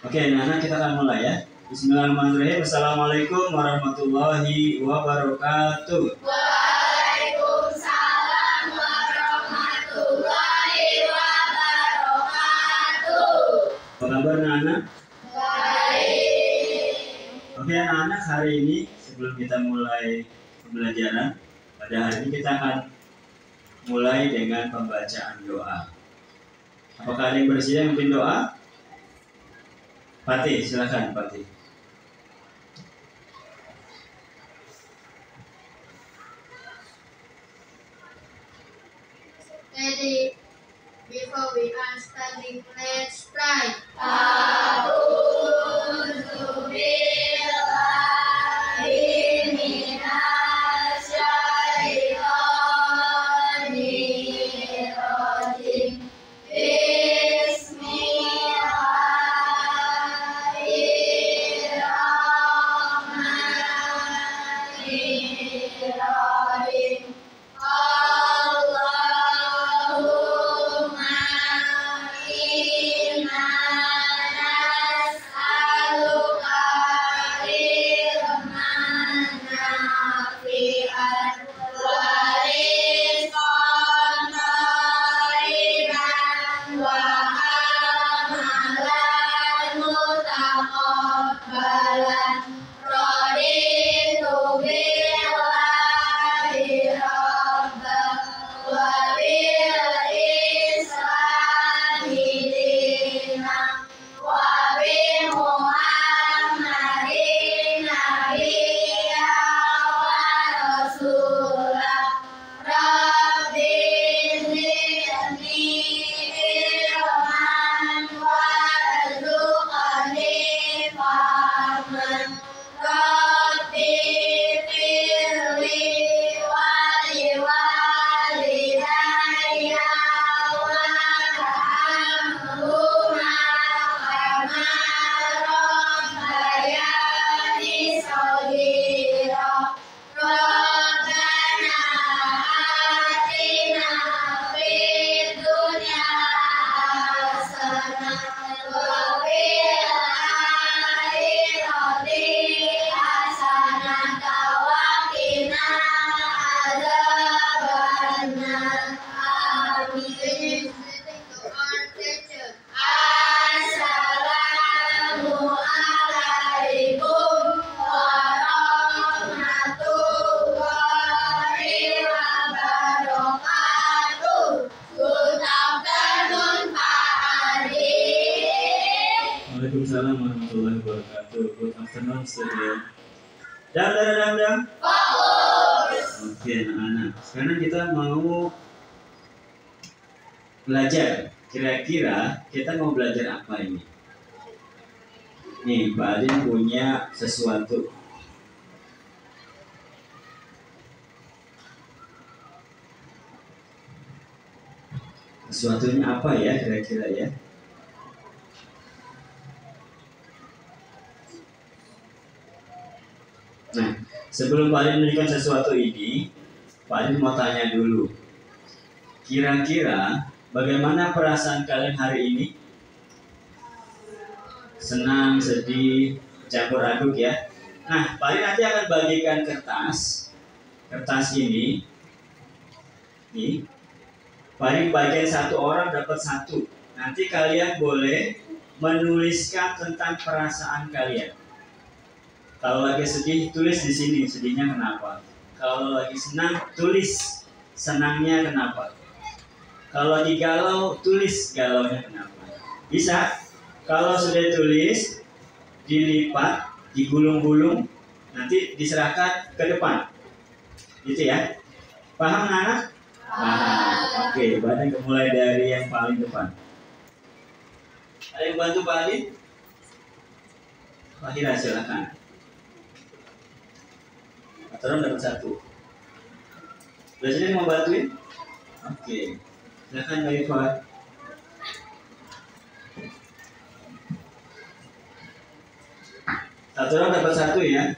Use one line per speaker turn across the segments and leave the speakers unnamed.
Oke, nah kita akan mulai ya. Bismillahirrahmanirrahim. Assalamualaikum warahmatullahi wabarakatuh.
Waalaikumsalam warahmatullahi wabarakatuh.
Apa kabar anak-anak?
Baik.
Oke anak-anak, hari ini sebelum kita mulai pembelajaran, pada hari ini kita akan mulai dengan pembacaan doa. Apakah ada yang bersedia memimpin doa? Fatih, silakan Fatih.
Ready? Before we are starting, let's try.
Waalaikumsalam warahmatullahi wabarakatuh. Good afternoon, student. Dam. Oke, anak-anak. Sekarang kita mau belajar. Kira-kira kita mau belajar apa ini? Nih, Pak Adin punya sesuatu. Sesuatunya apa ya kira-kira ya? Nah, sebelum Pak Adin memberikan sesuatu ini, Pak Adin mau tanya dulu. Kira-kira bagaimana perasaan kalian hari ini? Senang, sedih, campur aduk ya. Nah, Pak Adin nanti akan bagikan kertas. Kertas ini, nih, Pak Adin bagikan satu orang dapat satu. Nanti kalian boleh menuliskan tentang perasaan kalian. Kalau lagi sedih, tulis di sini sedihnya kenapa. Kalau lagi senang, tulis senangnya kenapa. Kalau lagi galau, tulis galaunya kenapa. Bisa? Kalau sudah tulis, dilipat, digulung-gulung, nanti diserahkan ke depan. Gitu ya? Paham anak? Paham. Oke, badan mulai dari yang paling depan. Ada yang bantu Pak Adin? Pak Hira, silakan. Aturan dapat satu. Presiden mau bantuin? Oke. Silakan Mbak Iva. Aturan dapat satu ya.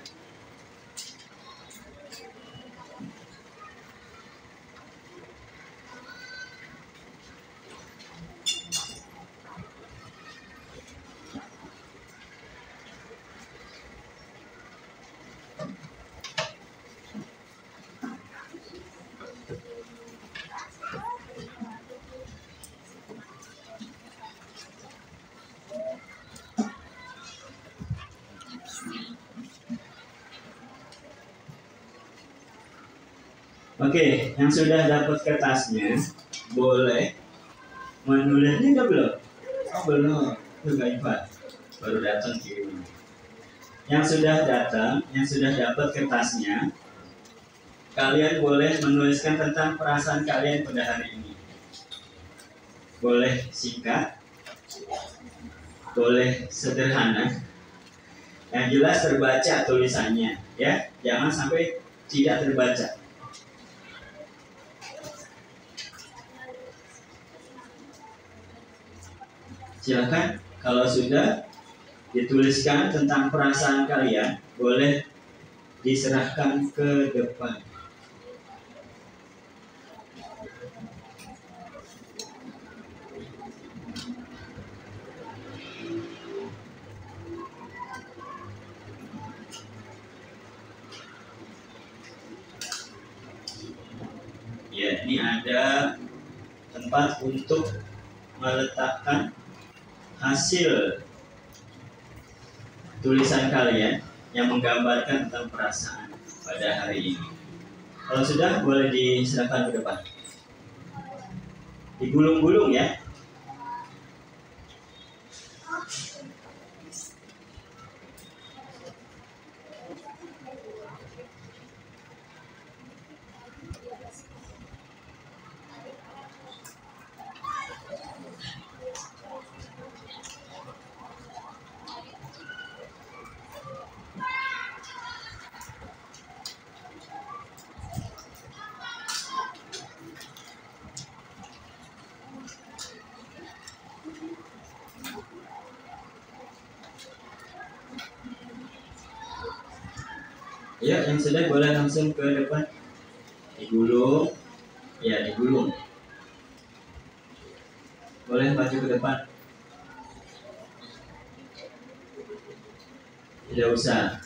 Oke, yang sudah dapat kertasnya boleh menulisnya udah belum? Oh belum, itu nggak Ivan, baru datang kirim. Yang sudah datang, yang sudah dapat kertasnya, kalian boleh menuliskan tentang perasaan kalian pada hari ini. Boleh singkat, boleh sederhana, yang jelas terbaca tulisannya, ya, jangan sampai tidak terbaca. Silakan, kalau sudah dituliskan tentang perasaan kalian, boleh diserahkan ke depan. Ya, ini ada tempat untuk meletakkan hasil tulisan kalian yang menggambarkan tentang perasaan pada hari ini. Kalau sudah, boleh diserahkan ke depan. Digulung-gulung ya. Ya, yang sudah boleh langsung ke depan. Digulung. Ya, digulung. Boleh maju ke depan. Tidak usah.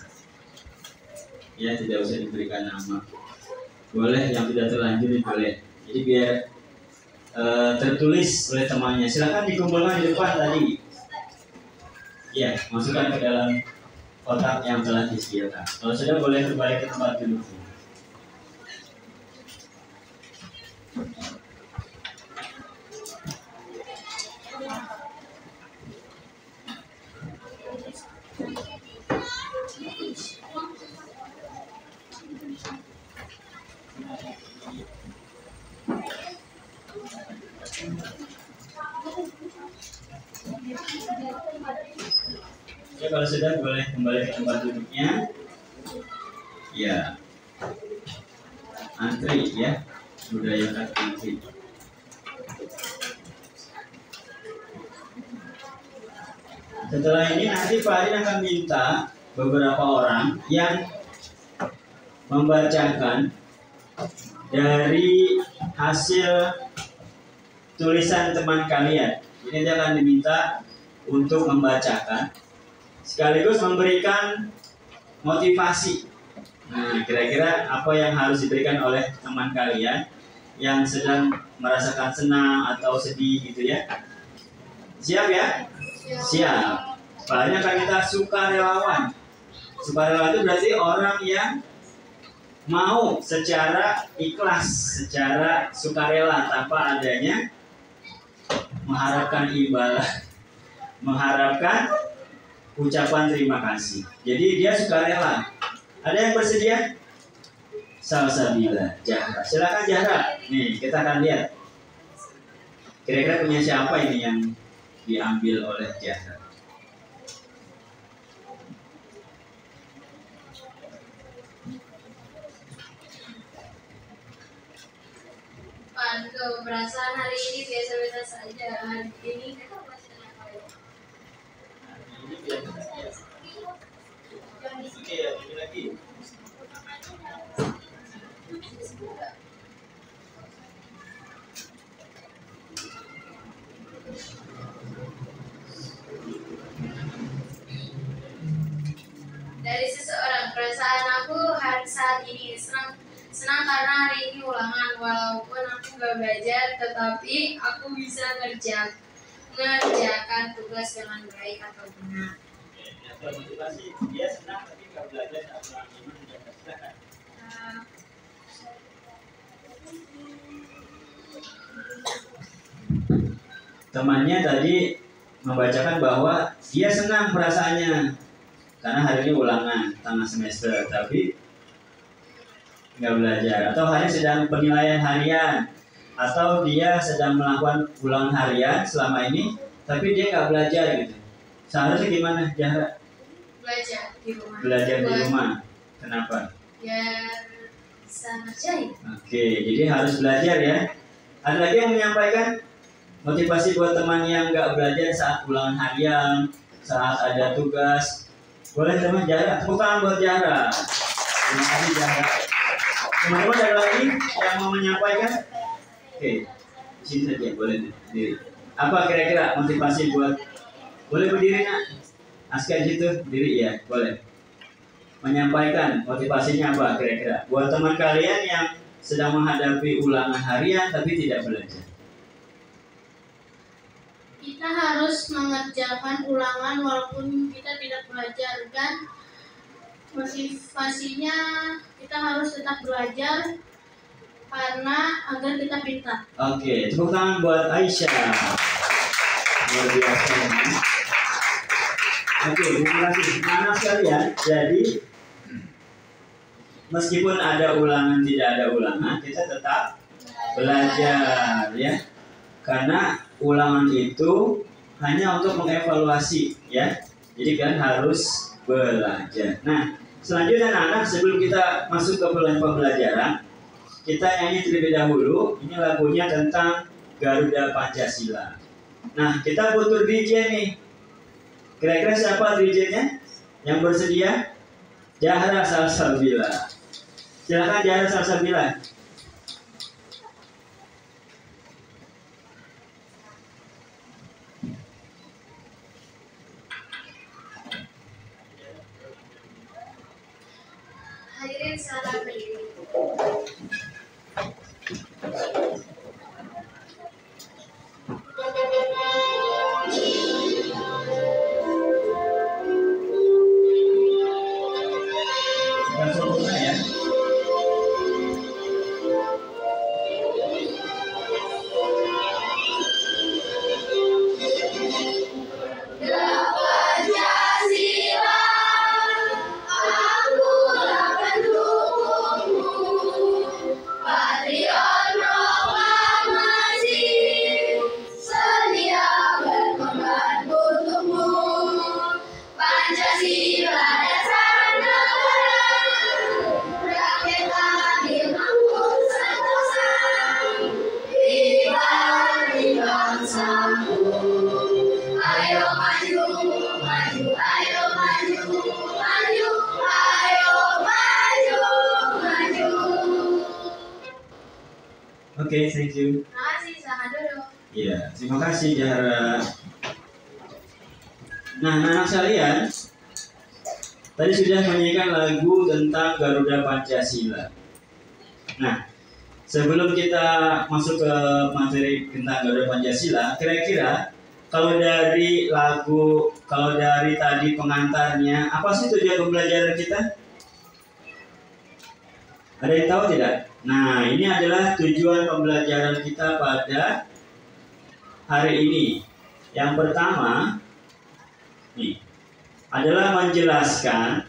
Ya, tidak usah diberikan nama. Boleh yang tidak terlanjur boleh. Jadi biar tertulis oleh temannya. Silakan dikumpulkan di depan tadi. Ya, masukkan ke dalam kotak yang telah disediakan. Kalau sudah, boleh kembali ke tempat duduk. Ya, kalau sudah, boleh kembali ke tempat duduknya. Ya, antri ya, budayakan antri. Setelah ini nanti Pak Arin akan minta beberapa orang yang membacakan dari hasil tulisan teman kalian. Ini dia akan diminta untuk membacakan sekaligus memberikan motivasi. Nah, kira-kira apa yang harus diberikan oleh teman kalian yang sedang merasakan senang atau sedih gitu ya? Siap ya? Siap. Banyak kan kita sukarelawan. Sukarelawan itu berarti orang yang mau secara ikhlas, secara sukarela tanpa adanya mengharapkan imbalan, mengharapkan ucapan terima kasih. Jadi dia sukarela. Ada yang bersedia? Salsabila, Jahra. Silakan Jahra. Nih, kita akan lihat. Kira-kira punya siapa ini yang diambil oleh Jahra?
Aduh, perasaan hari ini biasa-biasa saja. Hari ini kita masih apa ya?
Ini biasa saja. Oke, ini lagi.
Dari seseorang, perasaan aku hari saat ini senang karena hari ini ulangan. Walaupun aku gak belajar, tetapi aku bisa mengerjakan tugas dengan baik atau benar.
Yang motivasi dia senang tapi nggak belajar, nggak pulang gimana? Temannya tadi membacakan bahwa dia senang perasaannya karena hari ini ulangan tengah semester, tapi nggak belajar. Atau hari sedang penilaian harian, atau dia sedang melakukan ulangan harian selama ini, tapi dia nggak belajar gitu. Seharusnya gimana, Jahra?
Belajar di rumah.
Belajar di rumah. Kenapa?
Biar bisa ngerjain.
Oke, jadi harus belajar ya. Ada lagi yang menyampaikan motivasi buat teman yang nggak belajar saat ulangan harian, saat ada tugas. Boleh teman Jahra, tepuk tangan buat Jahra. Terima kasih Jahra. Teman-teman ada lagi yang mau menyampaikan? Oke, sini saja boleh berdiri. Apa kira-kira motivasi buat? Boleh berdiri nak? Askar situ berdiri ya, boleh. Menyampaikan motivasinya apa kira-kira? Buat teman kalian yang sedang menghadapi ulangan harian tapi tidak belajar.
Kita harus mengerjakan ulangan walaupun kita tidak belajar, kan? Motivasinya kita harus tetap belajar karena agar kita pintar.
Oke, tepuk tangan buat Aisyah. Luar biasa. Oke, terima kasih. Anak sekalian, jadi meskipun ada ulangan tidak ada ulangan, kita tetap belajar ya. Karena ulangan itu hanya untuk mengevaluasi ya. Jadi kan harus belajar. Nah, selanjutnya anak-anak sebelum kita masuk ke pembelajaran, kita nyanyi terlebih dahulu. Ini lagunya tentang Garuda Pancasila. Nah, kita butuh DJ nih. Kira-kira siapa DJ-nya? Yang bersedia? Jahra Salsabila. Silakan Jahra Salsabila.
Hadirin salam berdiri.
Sudah sempurna ya. Oke, thank you.
Terima kasih, selamat duduk.
Iya, terima kasih Jahra. Nah, anak sekalian, tadi sudah menyanyikan lagu tentang Garuda Pancasila. Nah, sebelum kita masuk ke materi tentang Garuda Pancasila, kira-kira kalau dari lagu, kalau dari tadi pengantarnya, apa sih tujuan pembelajaran kita? Ada yang tahu tidak? Nah, ini adalah tujuan pembelajaran kita pada hari ini. Yang pertama, nih, adalah menjelaskan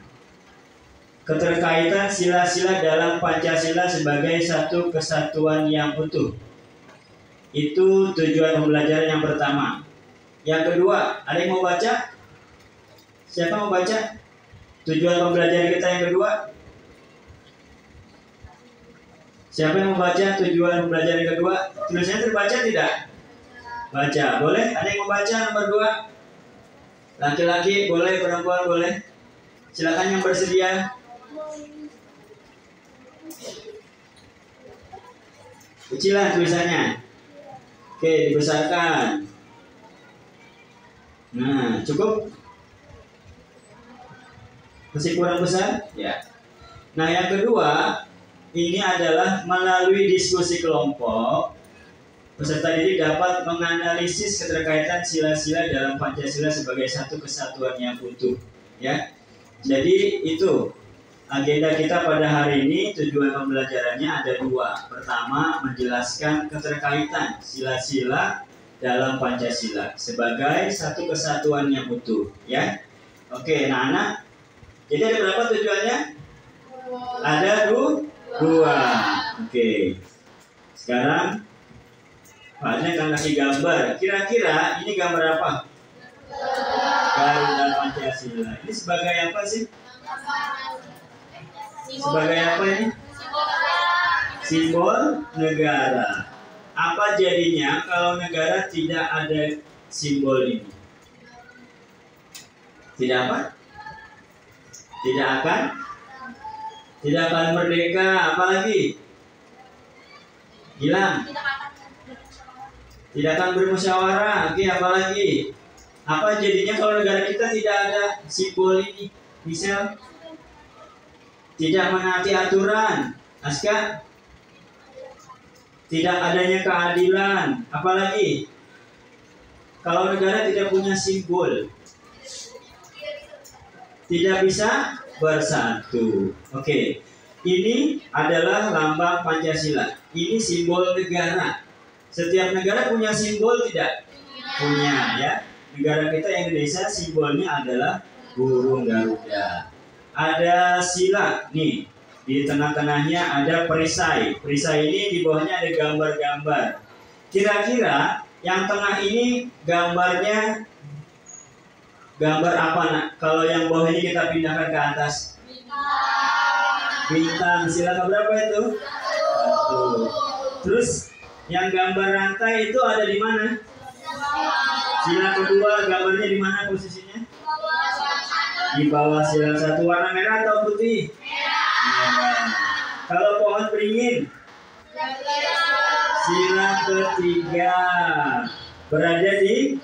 keterkaitan sila-sila dalam Pancasila sebagai satu kesatuan yang utuh. Itu tujuan pembelajaran yang pertama. Yang kedua, ada yang mau baca? Siapa mau baca? Tujuan pembelajaran kita yang kedua? Siapa yang membaca tujuan pembelajaran yang kedua? Tulisannya terbaca tidak? Baca. Boleh? Ada yang membaca nomor 2? Laki-laki boleh, perempuan boleh. Silakan yang bersedia. Kecilan tulisannya. Oke, dibesarkan. Nah, cukup? Masih kurang besar? Ya. Nah, yang kedua, ini adalah melalui diskusi kelompok, peserta didik dapat menganalisis keterkaitan sila-sila dalam Pancasila sebagai satu kesatuan yang utuh. Ya, jadi itu agenda kita pada hari ini, tujuan pembelajarannya ada dua. Pertama, menjelaskan keterkaitan sila-sila dalam Pancasila sebagai satu kesatuan yang utuh, ya. Oke, nah anak. Jadi ada berapa tujuannya? Ada dua. Oke. Sekarang Pak Adnan akan kasih gambar. Kira-kira ini gambar apa? Garuda Pancasila. Ini sebagai apa sih? Sebagai apa ini? Simbol negara. Apa jadinya kalau negara tidak ada simbol ini? Tidak apa? Tidak akan merdeka. Apalagi? Hilang. Tidak akan bermusyawarah. Oke, apalagi? Apa jadinya kalau negara kita tidak ada simbol ini? Misal tidak menaati aturan. Aska? Tidak adanya keadilan. Apalagi? Kalau negara tidak punya simbol, tidak bisa bersatu. Oke. Ini adalah lambang Pancasila. Ini simbol negara. Setiap negara punya simbol tidak? Punya, ya. Negara kita Indonesia simbolnya adalah burung Garuda. Ada sila nih, di tengah-tengahnya ada perisai. Perisai ini di bawahnya ada gambar-gambar. Kira-kira yang tengah ini gambarnya gambar apa nak? Kalau yang bawah ini kita pindahkan ke atas. Bintang. Sila keberapa itu? 1. Terus yang gambar rantai itu ada di mana? Sila kedua gambarnya di mana posisinya? Di bawah sila 1. Warna merah atau putih? Merah. Kalau pohon beringin? Sila ketiga berada di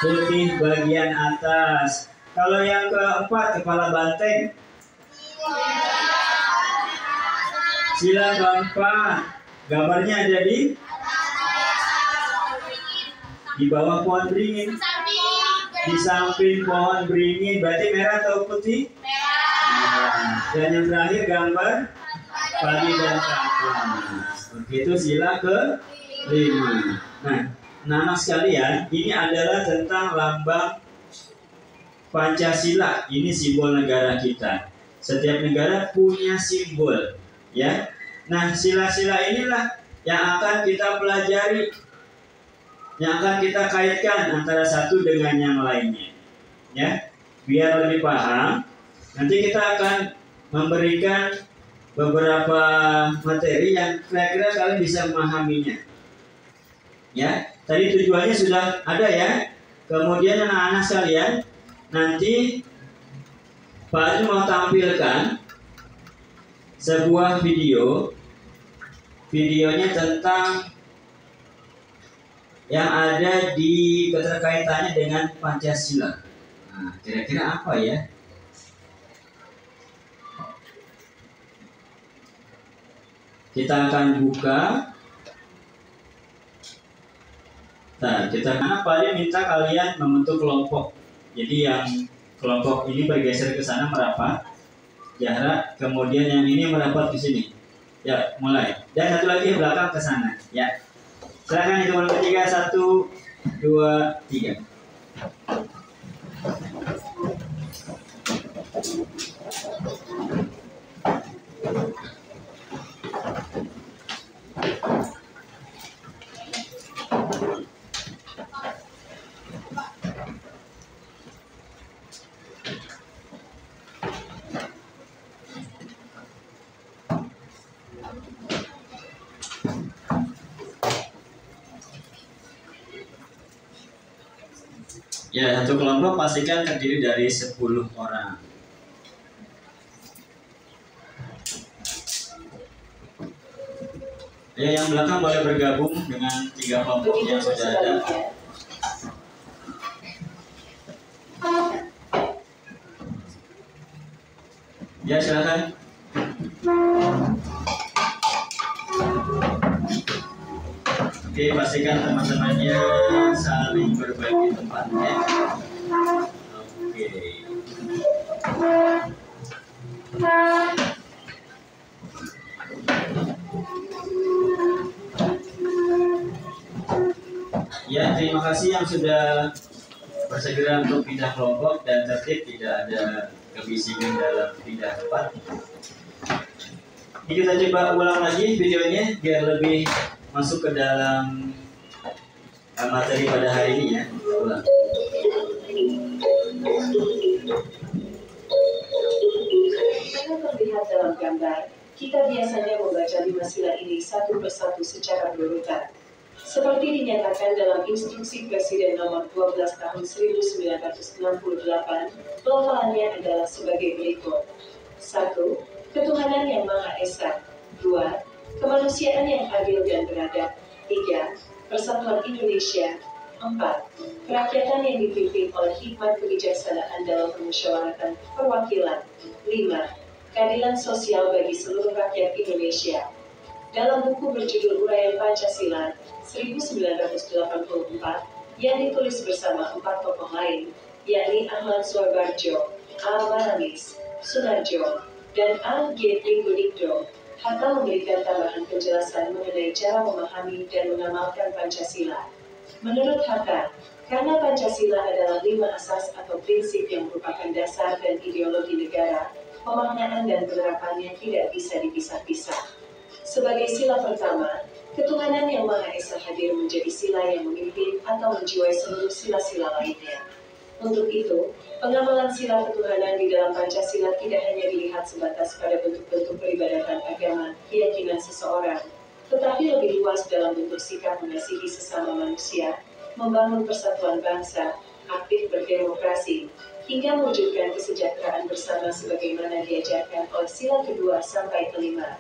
putih bagian atas. Kalau yang keempat kepala banteng? Sila keempat gambarnya ada di bawah pohon beringin. Di samping pohon beringin. Berarti merah atau putih? Merah. Dan yang terakhir gambar padi dan kapan. Begitu sila ke-5. Nah, anak sekalian, ini adalah tentang lambang Pancasila. Ini simbol negara kita. Setiap negara punya simbol, ya. Nah, sila-sila inilah yang akan kita pelajari, yang akan kita kaitkan antara satu dengan yang lainnya, ya. Biar lebih paham, nanti kita akan memberikan beberapa materi yang kira-kira kalian bisa memahaminya, ya. Tadi tujuannya sudah ada, ya. Kemudian anak-anak sekalian, nanti Pak Adi mau tampilkan sebuah videonya tentang yang ada di keterkaitannya dengan Pancasila. Nah, kira-kira apa ya? Kita akan buka. Nah, karena Pak Adi minta kalian membentuk kelompok. Jadi yang kelompok ini bergeser ke sana merapat jarak, kemudian yang ini merapat ke sini. Ya, mulai. Dan satu lagi belakang ke sana. Ya. Silakan hitungan ketiga. 1, 2, 3. Ya, satu kelompok pastikan terdiri dari 10 orang. Ya, yang belakang boleh bergabung dengan 3 kelompok yang sudah ada. Ya, silakan. Oke, pastikan teman-temannya saling berbagi tempatnya. Oke. kasih yang sudah bersegera untuk pindah kelompok dan tertib, tidak ada kebisingan dalam pindah tempat. Ini kita coba ulang lagi videonya biar lebih masuk ke dalam materi pada hari ini ya. Kita ulang.
Terlihat dalam gambar, kita biasanya membaca 5 sila ini satu persatu secara berurutan. Seperti dinyatakan dalam Instruksi Presiden Nomor 12 Tahun 1968, pelafalannya adalah sebagai berikut. 1. Ketuhanan yang Maha Esa. 2. Kemanusiaan yang adil dan beradab. 3. Persatuan Indonesia. 4. Kerakyatan yang dipimpin oleh hikmat kebijaksanaan dalam permusyawaratan perwakilan. 5. Keadilan sosial bagi seluruh rakyat Indonesia. Dalam buku berjudul Uraian Pancasila 1984 yang ditulis bersama 4 tokoh lain, yakni Ahmad Suarbarjo, A. Maramis, Sunarjo, dan A. G. Pringgodikdo, Hatta memberikan tambahan penjelasan mengenai cara memahami dan mengamalkan Pancasila. Menurut Hatta, karena Pancasila adalah 5 asas atau prinsip yang merupakan dasar dan ideologi negara, pemaknaan dan penerapannya tidak bisa dipisah-pisah. Sebagai sila pertama, ketuhanan yang Maha Esa hadir menjadi sila yang memimpin atau menjiwai seluruh sila-sila lainnya. Untuk itu, pengamalan sila ketuhanan di dalam Pancasila tidak hanya dilihat sebatas pada bentuk-bentuk peribadatan agama, keyakinan seseorang, tetapi lebih luas dalam bentuk sikap mengasihi sesama manusia, membangun persatuan bangsa, aktif berdemokrasi, hingga mewujudkan kesejahteraan bersama sebagaimana diajarkan oleh sila kedua sampai kelima.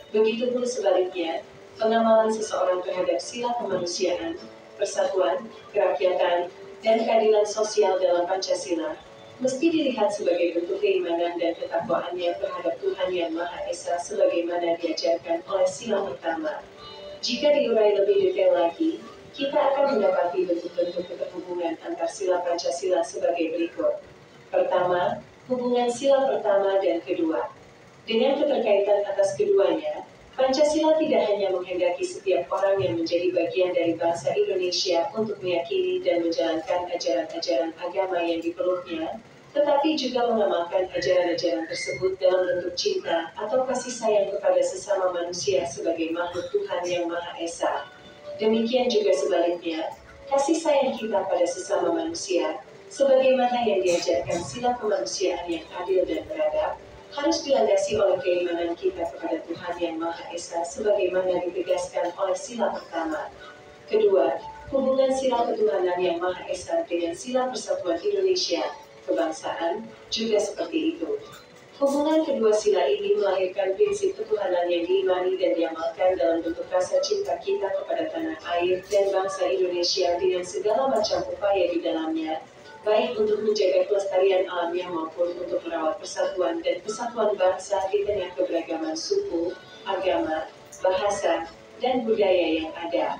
Begitupun sebaliknya, pengamalan seseorang terhadap sila kemanusiaan, persatuan, kerakyatan, dan keadilan sosial dalam Pancasila mesti dilihat sebagai bentuk keimanan dan ketakwaannya terhadap Tuhan Yang Maha Esa sebagaimana diajarkan oleh sila pertama. Jika diurai lebih detail lagi, kita akan mendapati bentuk-bentuk keterhubungan antar sila Pancasila sebagai berikut. Pertama, hubungan sila pertama dan kedua. Dengan keterkaitan atas keduanya, Pancasila tidak hanya menghendaki setiap orang yang menjadi bagian dari bangsa Indonesia untuk meyakini dan menjalankan ajaran-ajaran agama yang dipeluknya, tetapi juga mengamalkan ajaran-ajaran tersebut dalam bentuk cinta atau kasih sayang kepada sesama manusia sebagai makhluk Tuhan Yang Maha Esa. Demikian juga sebaliknya, kasih sayang kita pada sesama manusia, sebagaimana yang diajarkan sila kemanusiaan yang adil dan beradab, harus dilandasi oleh keimanan kita kepada Tuhan Yang Maha Esa sebagaimana ditegaskan oleh sila pertama. Kedua, hubungan sila ketuhanan Yang Maha Esa dengan sila persatuan Indonesia, kebangsaan, juga seperti itu. Hubungan kedua sila ini melahirkan prinsip ketuhanan yang diimani dan diamalkan dalam bentuk rasa cinta kita kepada tanah air dan bangsa Indonesia dengan segala macam upaya di dalamnya, baik untuk menjaga kelestarian alamnya maupun untuk merawat persatuan dan kesatuan bangsa di tengah keberagaman suku, agama, bahasa, dan budaya yang ada.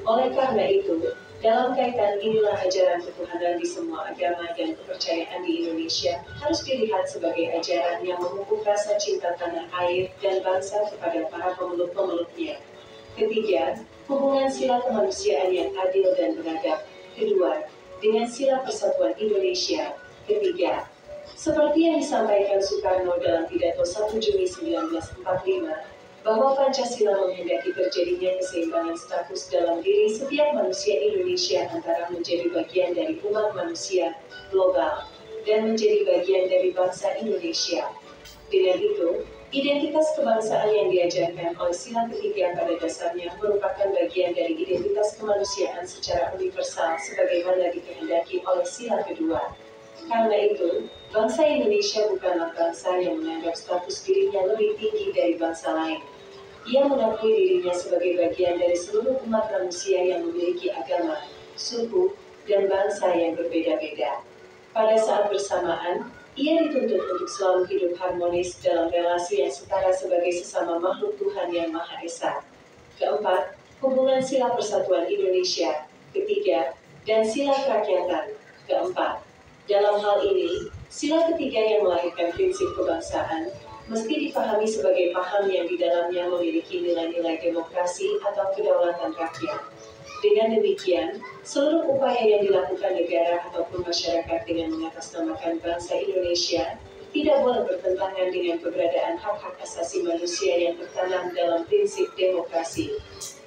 Oleh karena itu, dalam kaitan inilah ajaran ketuhanan di semua agama dan kepercayaan di Indonesia harus dilihat sebagai ajaran yang memupuk rasa cinta tanah air dan bangsa kepada para pemeluk-pemeluknya. Ketiga, hubungan sila kemanusiaan yang adil dan beradab. Kedua, dengan sila persatuan Indonesia. Ketiga, seperti yang disampaikan Soekarno dalam pidato 1 Juni 1945, bahwa Pancasila menghendaki terjadinya keseimbangan status dalam diri setiap manusia Indonesia antara menjadi bagian dari umat manusia global dan menjadi bagian dari bangsa Indonesia. Dengan itu, identitas kebangsaan yang diajarkan oleh sila ketiga pada dasarnya merupakan bagian dari identitas kemanusiaan secara universal sebagaimana dikehendaki oleh sila kedua. Karena itu, bangsa Indonesia bukanlah bangsa yang menganggap status dirinya lebih tinggi dari bangsa lain. Ia mengakui dirinya sebagai bagian dari seluruh umat manusia yang memiliki agama, suku, dan bangsa yang berbeda-beda. Pada saat bersamaan, ia dituntut untuk selalu hidup harmonis dalam relasi yang setara sebagai sesama makhluk Tuhan Yang Maha Esa. Keempat, hubungan sila persatuan Indonesia. Ketiga, dan sila kerakyatan. Keempat, dalam hal ini, sila ketiga yang melahirkan prinsip kebangsaan mesti dipahami sebagai paham yang di dalamnya memiliki nilai-nilai demokrasi atau kedaulatan rakyat. Dengan demikian, seluruh upaya yang dilakukan negara ataupun masyarakat dengan mengatasnamakan bangsa Indonesia tidak boleh bertentangan dengan keberadaan hak-hak asasi manusia yang tertanam dalam prinsip demokrasi.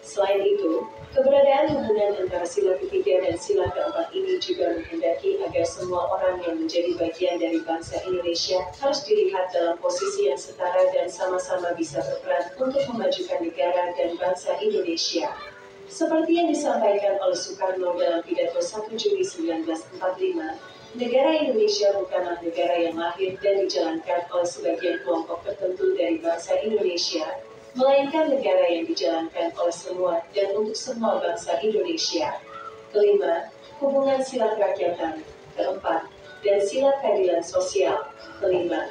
Selain itu, keberadaan hubungan antara sila ketiga dan sila keempat ini juga menghendaki agar semua orang yang menjadi bagian dari bangsa Indonesia harus dilihat dalam posisi yang setara dan sama-sama bisa berperan untuk memajukan negara dan bangsa Indonesia. Seperti yang disampaikan oleh Soekarno dalam pidato 1 Juli 1945, negara Indonesia bukanlah negara yang lahir dan dijalankan oleh sebagian kelompok tertentu dari bangsa Indonesia, melainkan negara yang dijalankan oleh semua dan untuk semua bangsa Indonesia. Kelima, hubungan sila kerakyatan. Keempat, dan sila keadilan sosial. Kelima,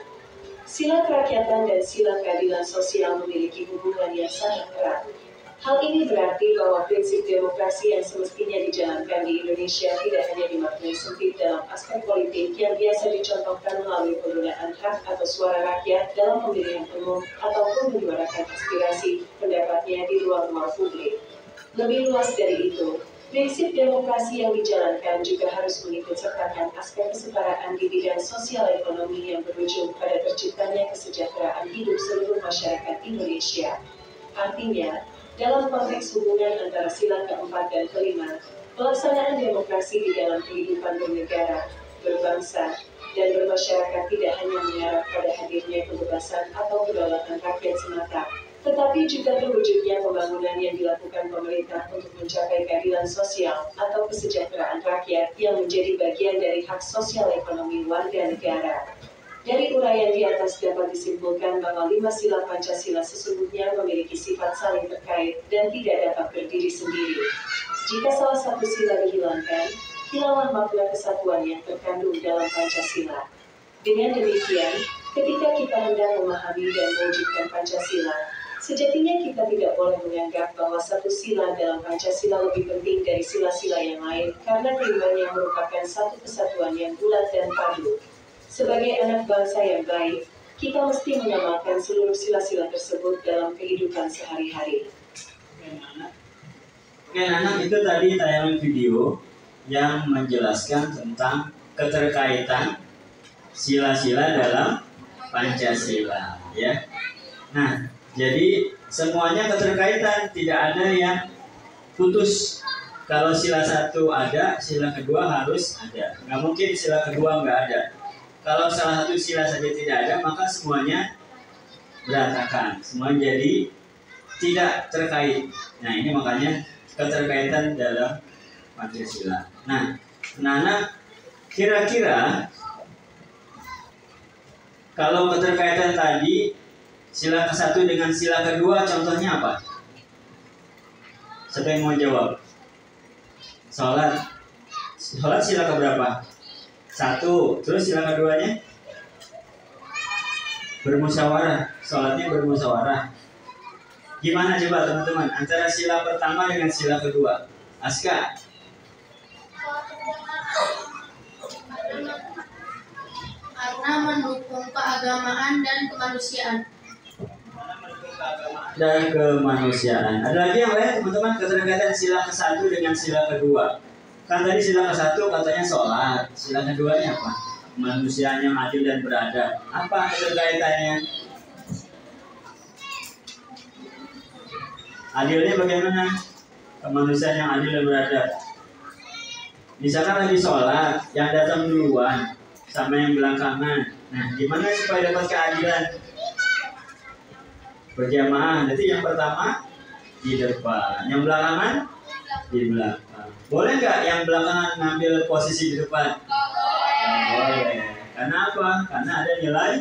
sila kerakyatan dan sila keadilan sosial memiliki hubungan yang sangat erat. Hal ini berarti bahwa prinsip demokrasi yang semestinya dijalankan di Indonesia tidak hanya dimaknai sempit dalam aspek politik yang biasa dicontohkan melalui penggunaan hak atau suara rakyat dalam pemilihan umum ataupun menyuarakan aspirasi pendapatnya di ruang-ruang publik. Lebih luas dari itu, prinsip demokrasi yang dijalankan juga harus mengikut sertakan aspek kesetaraan di bidang sosial ekonomi yang berujung pada terciptanya kesejahteraan hidup seluruh masyarakat Indonesia. Artinya, dalam konteks hubungan antara sila keempat dan kelima, pelaksanaan demokrasi di dalam kehidupan bernegara, berbangsa, dan bermasyarakat tidak hanya mengarah pada hadirnya kebebasan atau kedaulatan rakyat semata, tetapi juga terwujudnya pembangunan yang dilakukan pemerintah untuk mencapai keadilan sosial atau kesejahteraan rakyat yang menjadi bagian dari hak sosial ekonomi warga negara. Dari uraian di atas dapat disimpulkan bahwa 5 sila Pancasila sesungguhnya memiliki sifat saling terkait dan tidak dapat berdiri sendiri. Jika salah satu sila dihilangkan, hilanglah makna kesatuan yang terkandung dalam Pancasila. Dengan demikian, ketika kita hendak memahami dan mewujudkan Pancasila, sejatinya kita tidak boleh menganggap bahwa satu sila dalam Pancasila lebih penting dari sila-sila yang lain karena keduanya merupakan satu kesatuan yang bulat dan padu. Sebagai anak bangsa yang baik, kita mesti mengamalkan seluruh sila-sila tersebut dalam kehidupan sehari-hari.
Oke, anak itu tadi tayangan video yang menjelaskan tentang keterkaitan sila-sila dalam Pancasila, ya. Nah, jadi semuanya keterkaitan, tidak ada yang putus. Kalau sila satu ada, sila kedua harus ada. Nggak mungkin sila kedua nggak ada. Kalau salah satu sila saja tidak ada, maka semuanya berantakan. Semuanya jadi tidak terkait. Nah, ini makanya keterkaitan dalam Pancasila. Nah, anak-anak, kira-kira kalau keterkaitan tadi sila ke-1 dengan sila kedua, contohnya apa? Siapa yang mau jawab? Sholat sila keberapa? 1. Terus sila keduanya? Bermusyawarah. Sholatnya bermusyawarah. Gimana coba teman-teman antara sila pertama dengan sila kedua? Aska?
Karena mendukung keagamaan dan kemanusiaan.
Dan kemanusiaan. Ada lagi yang lain teman-teman, keterkaitan sila ke-1 dengan sila kedua? Kan tadi sila ke-1 katanya sholat, sila keduanya apa? Kemanusiaan yang adil dan beradab. Apa keterkaitannya? Adilnya bagaimana? Kemanusiaan yang adil dan beradab. Misalkan lagi sholat, yang datang duluan sama yang belakangan. Nah, gimana supaya dapat keadilan? Berjamaah. Nanti yang pertama di depan, yang belakangan di belakang. Boleh nggak yang belakangan ngambil posisi di depan? Boleh. Karena apa? Karena ada nilai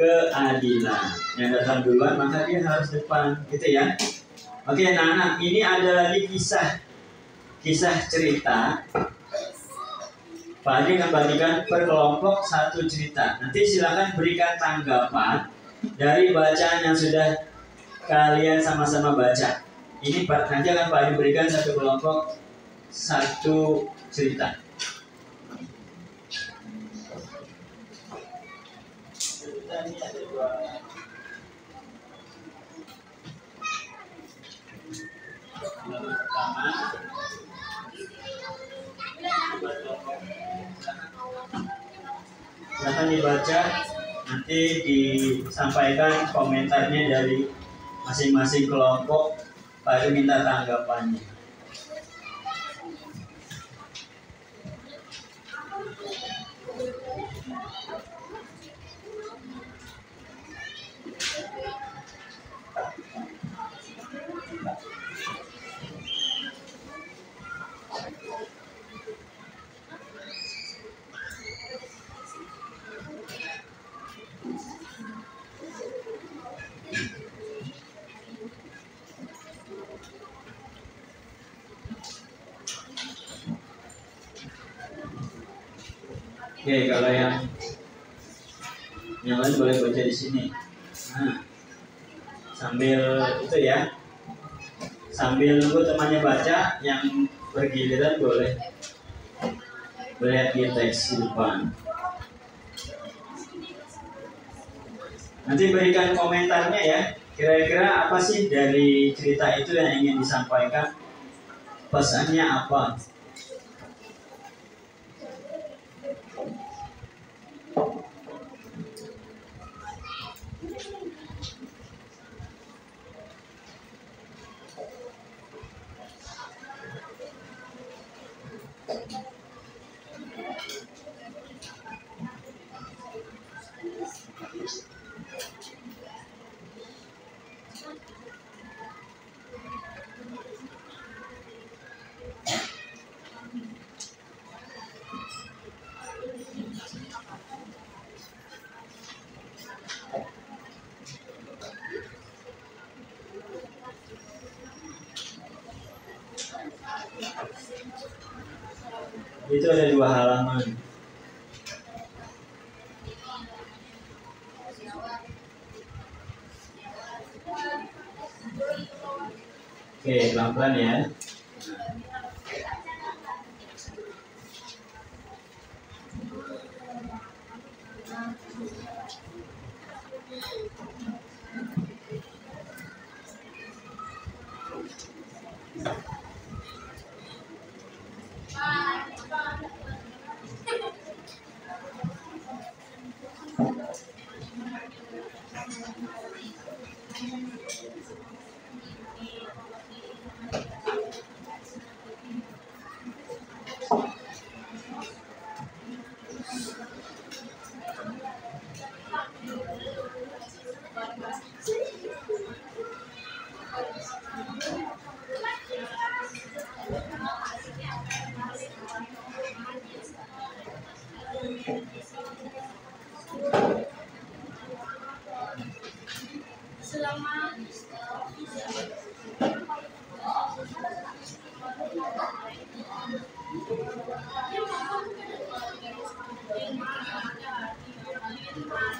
keadilan. Yang datang duluan maka dia harus depan, gitu ya. Oke, anak-anak, ini ada lagi kisah cerita. Pak Adi akan bagikan per kelompok 1 cerita. Nanti silakan berikan tanggapan dari bacaan yang sudah kalian sama-sama baca. Ini nanti akan Pak Adi berikan 1 kelompok 1 cerita. Cerita ini ada 2. Pertama Silahkan dibaca, nanti disampaikan komentarnya dari masing-masing kelompok, baru minta tanggapannya. Oke, kalau yang lain boleh baca di sini. Nah, sambil itu ya, sambil nunggu temannya baca, yang bergiliran boleh lihat di teks di depan. Nanti berikan komentarnya ya. Kira-kira apa sih dari cerita itu yang ingin disampaikan? Pesannya apa? Itu ada 2 halaman. Oke, pelan-pelan ya.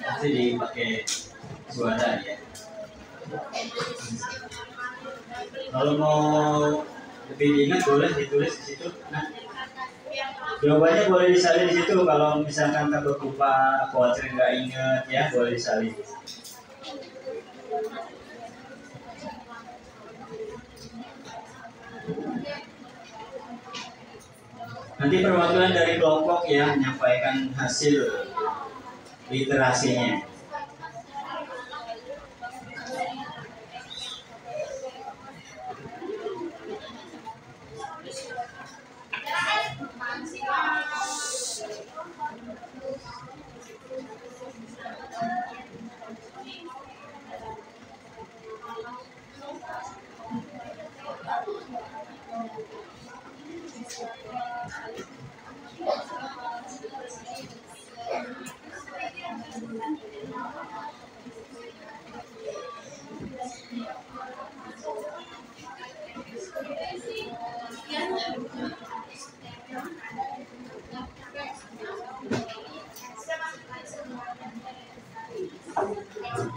Nanti dipakai suara ya. Kalau mau lebih diingat boleh ditulis di situ. Nah, jawabannya boleh disalin di situ. Kalau misalkan takut lupa, khawatir nggak ingat ya, boleh disalin. Nanti perwakilan dari kelompok ya menyampaikan hasil literasinya.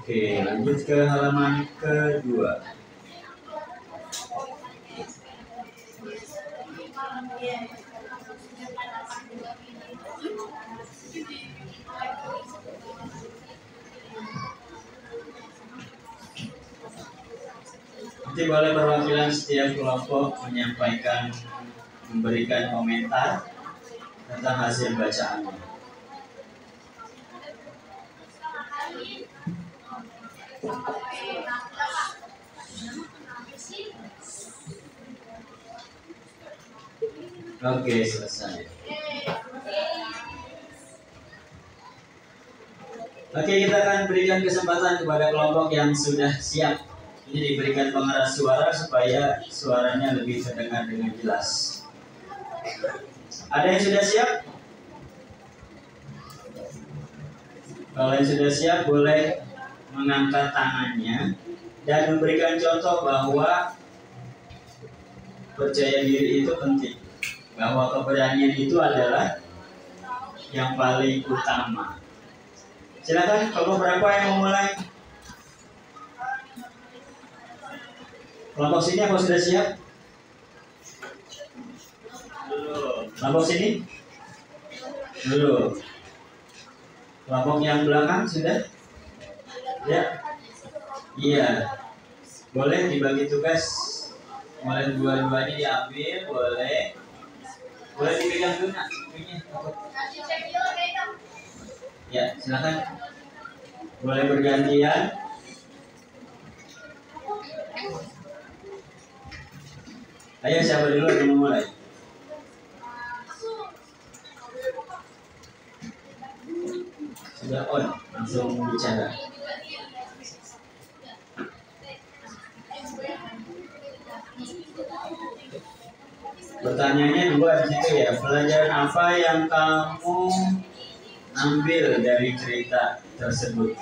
Oke, lanjut ke halaman kedua. Nanti boleh perwakilan setiap kelompok menyampaikan, memberikan komentar tentang hasil bacaannya. Oke, selesai. Oke, kita akan berikan kesempatan kepada kelompok yang sudah siap. Ini diberikan pengeras suara supaya suaranya lebih terdengar dengan jelas. Ada yang sudah siap? Kalau yang sudah siap boleh mengangkat tangannya dan memberikan contoh bahwa percaya diri itu penting. Bahwa keberanian itu adalah yang paling utama. Silakan, kelompok berapa yang mau mulai? Kelompok sini apa sudah siap? Kelompok sini? Dulu. Kelompok yang belakang sudah? Ya? Iya. Boleh dibagi tugas. Mulai dua-duanya diambil, boleh. Boleh dipegang dulu nak. Ya, silakan. Boleh bergantian. Ayo, siapa dulu yang mau mulai? Sudah on, langsung bicara. Pertanyaannya dua di situ ya. Pelajaran apa yang kamu ambil dari cerita tersebut?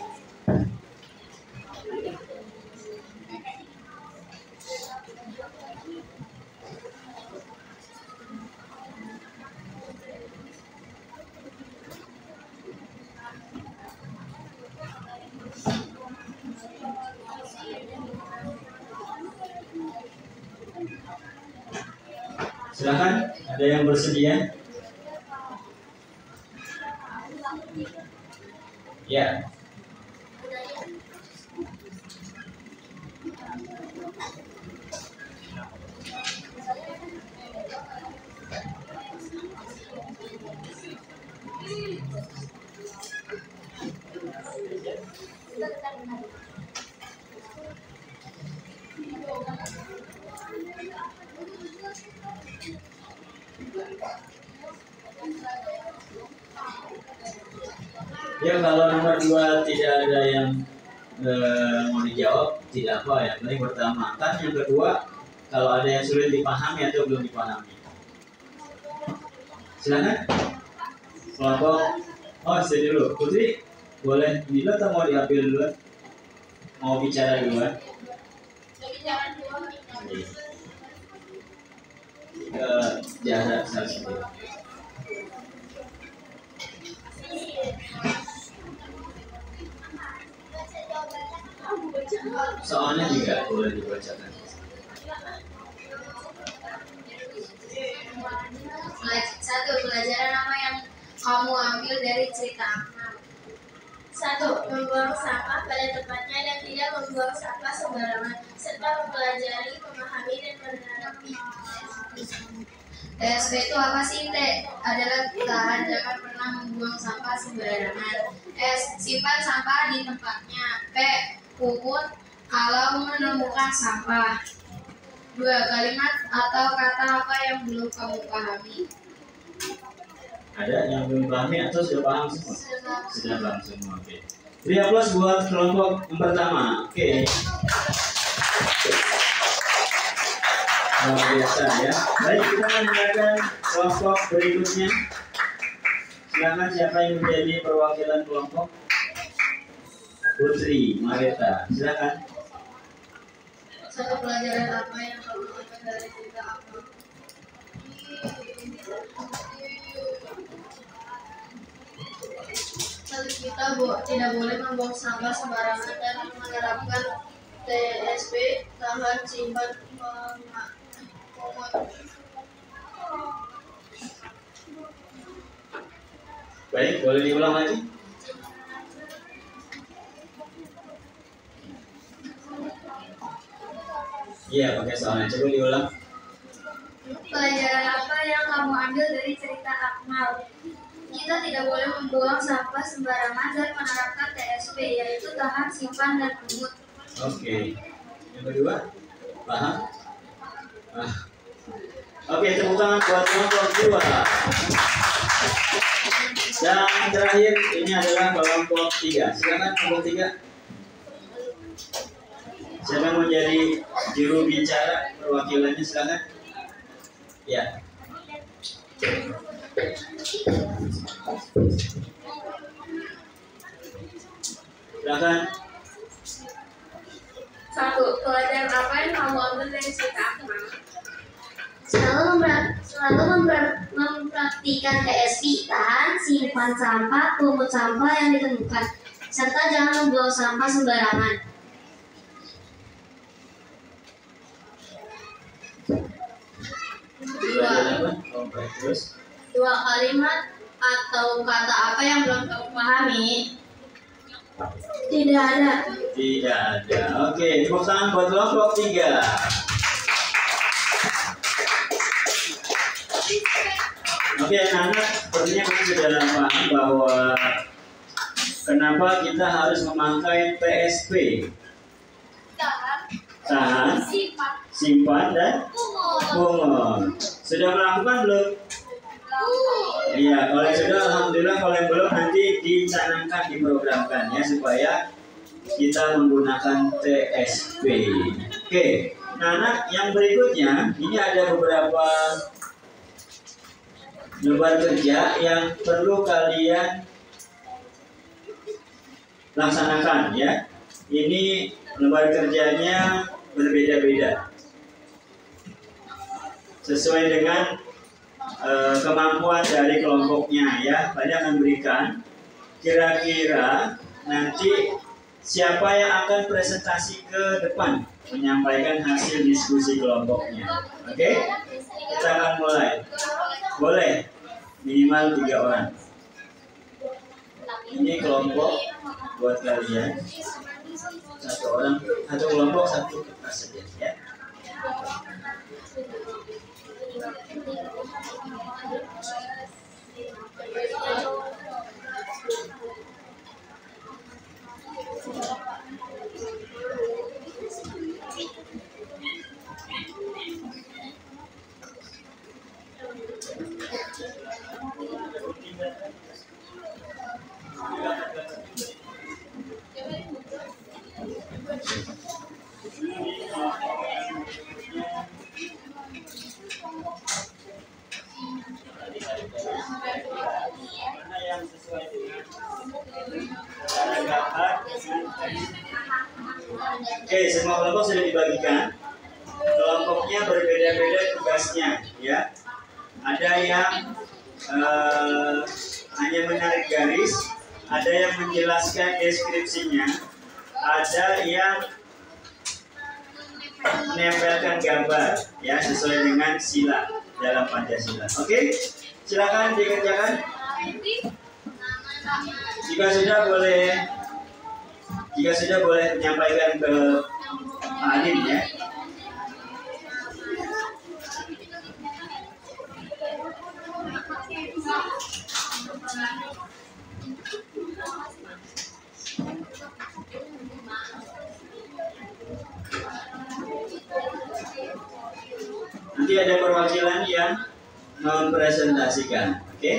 Silakan, ada yang bersedia? Ya. Ya, kalau nomor 2 tidak ada yang mau dijawab, tidak apa ya. Yang pertama, kan yang kedua, kalau ada yang sulit dipahami atau belum dipahami. Silakan. Kelompok. Oh, sini dulu. Putri, boleh dulu atau mau diambil dulu? Mau bicara duluan? Jarak satu. Soalnya juga boleh dibacakan.
Satu, pelajaran apa yang kamu ambil dari cerita Akmal?
1. Membuang sampah pada tempatnya dan tidak membuang sampah sembarangan, serta mempelajari, memahami, dan menanggapi.
TSP itu apa sih? T adalah tahan, jangan pernah membuang sampah sembarangan. S, simpan sampah di tempatnya. P, pungut kalau menemukan sampah. 2. Kalimat atau kata apa yang belum kamu pahami?
Ada yang belum pahami atau sudah paham semua? Sudah paham semua. Oke. Beri aplaus buat kelompok yang pertama. Oke. Luar biasa ya. Baik, kita mendengarkan kelompok berikutnya. Silakan, siapa yang menjadi perwakilan kelompok? Putri Mareta, silakan.
1. Pelajaran apa yang kamu ambil dari cerita Akmal? Kita tidak boleh membuang sampah sembarangan dan menerapkan TSP, tahan, simpan, pungut.
Baik, boleh diulang lagi? Iya, pakai soalnya. Coba diulang.
Pelajaran apa yang kamu ambil dari cerita Akmal? Kita tidak boleh membuang sampah sembarangan dan menerapkan TSP, yaitu tahan, simpan, dan pungut.
Oke. Yang kedua, paham? Oke, tepuk tangan buat kelompok 2. Dan terakhir ini adalah kelompok 3. Silakan kelompok 3. Siapa mau jadi juru bicara perwakilannya, silakan. Ya. Silakan.
1. Pelajaran apa yang kamu ambil dari cerita Akmal?
Selalu mempraktikkan TSP, tahan, simpan sampah, pungut sampah yang ditemukan, serta jangan membuang sampah sembarangan. Dua kalimat atau kata apa yang belum kamu pahami? Tidak ada.
Tidak ada. Oke, tepuk tangan buat kelompok 3. Oke, anak-anak, sepertinya kamu sudah paham bahwa kenapa kita harus memakai TSP. Tahan, simpan, dan pungut. Sudah melakukan belum? Iya, kalau sudah, alhamdulillah. Kalau yang belum, nanti dicanangkan, diprogramkan ya, supaya kita menggunakan TSP. Oke, nah, yang berikutnya ini ada beberapa lembar kerja yang perlu kalian laksanakan ya. Ini lembar kerjanya berbeda-beda sesuai dengan kemampuan dari kelompoknya ya. Banyak memberikan kira-kira nanti siapa yang akan presentasi ke depan menyampaikan hasil diskusi kelompoknya. Oke, kita akan mulai. Boleh minimal 3 orang. Ini kelompok buat kalian. 1 orang, 1 kelompok, 1 kertas saja ya. Oke, semua kelompok sudah dibagikan. Kelompoknya berbeda-beda tugasnya, ya. Ada yang hanya menarik garis, ada yang menjelaskan deskripsinya, ada yang menempelkan gambar, ya, sesuai dengan sila dalam Pancasila. Oke, silakan dikerjakan. Jika sudah boleh menyampaikan ke Pak Adin ya. Nanti ada perwakilan yang mempresentasikan, oke?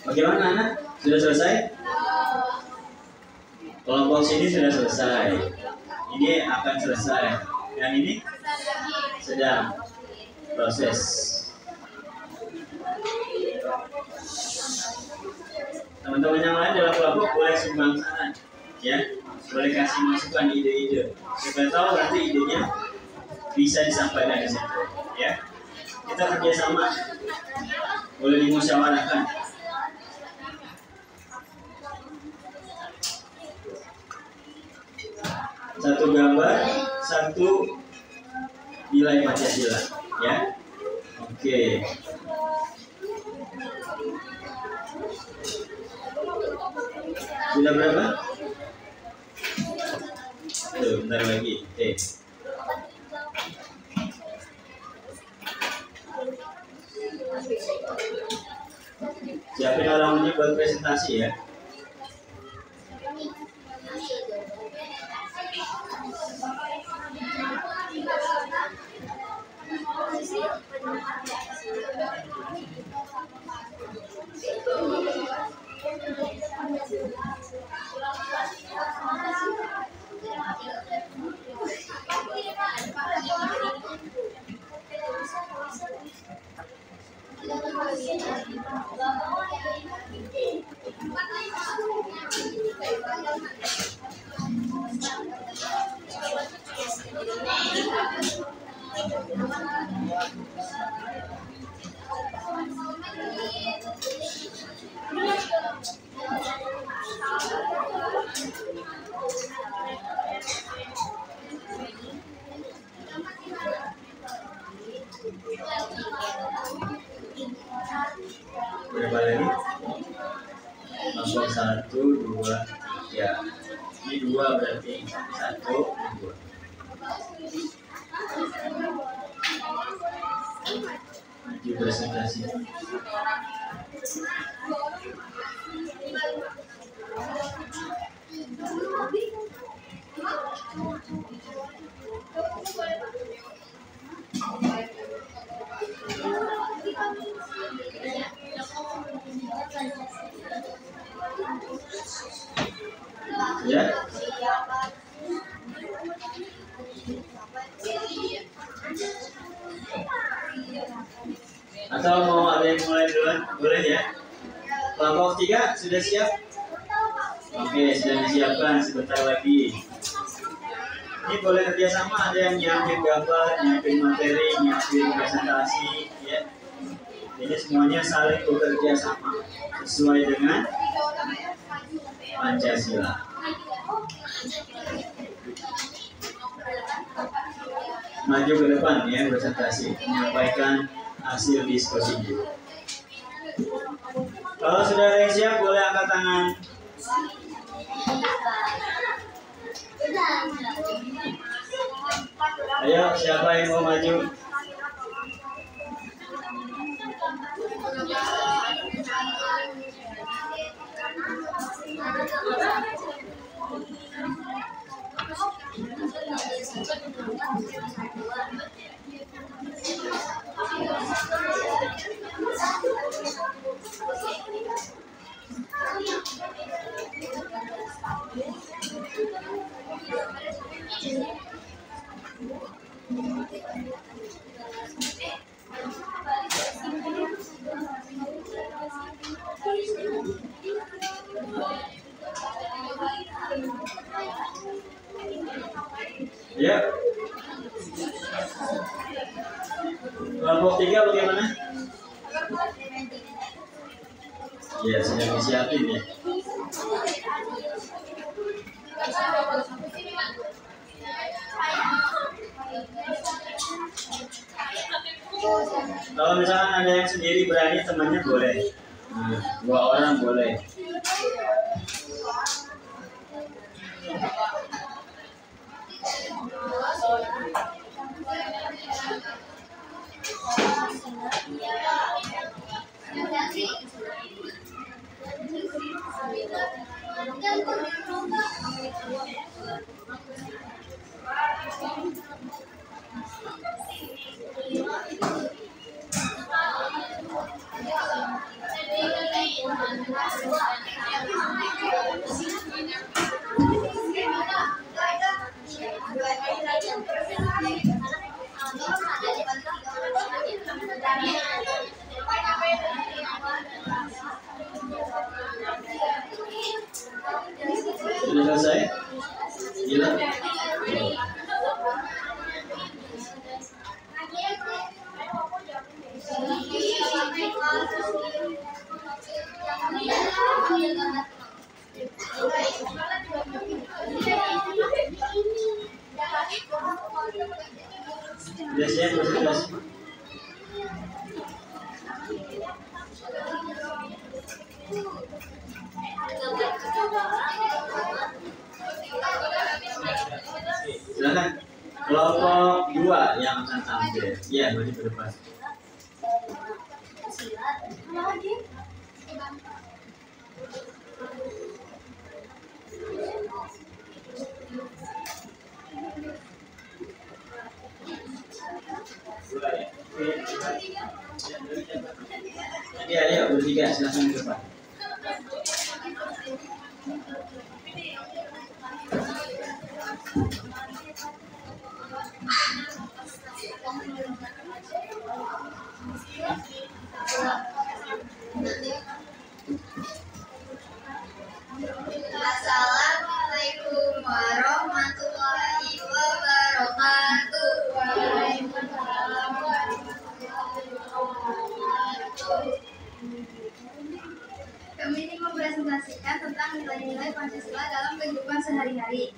Bagaimana anak? Sudah selesai? Kelompok sini sudah selesai. Ini akan selesai. Yang ini sedang proses. Teman-teman yang lain dalam kelompok boleh sumbang saran, ya, boleh kasih masukan ide-ide. Siapa tahu nanti idenya bisa disampaikan di situ, ya. Kita kerjasama, boleh dimusyawarahkan. Satu gambar, satu nilai Pancasila, ya. Oke. Sudah berapa? Tuh, bentar lagi. Oke. Siapin orangnya buat presentasi, ya. Kelompok 1, 2, 3. Ini 2 berarti 1, 2. Maju presentasi. Ya. Atau mau ada yang mulai duluan? Boleh ya. Kelompok 3 sudah siap? Oke, sudah disiapkan sebentar lagi. Ini boleh kerjasama, ada yang nyiapin gambar, nyiapin materi, nyiapin presentasi, ya. Jadi semuanya saling bekerja sama sesuai dengan Pancasila. Maju ke depan ya, presentasi, menyampaikan hasil diskusi. Kalau sudah ada yang siap, boleh angkat tangan. Ayo, siapa yang mau maju? Ya. Kelompok 3 bagaimana? Ya, sudah disiapin ya. Kalau misalkan ada yang sendiri berani, temannya boleh. Nah, 2 orang boleh. Sudah selesai? Gila? Sudah siap presentasi? Silakan. Kelompok 2 yang akan tampil. Iya, maju ke depan. Iya, ayo bertiga, silakan ke depan.
Assalamualaikum warahmatullahi wabarakatuh. Kami ini mempresentasikan tentang nilai-nilai Pancasila dalam kehidupan sehari-hari.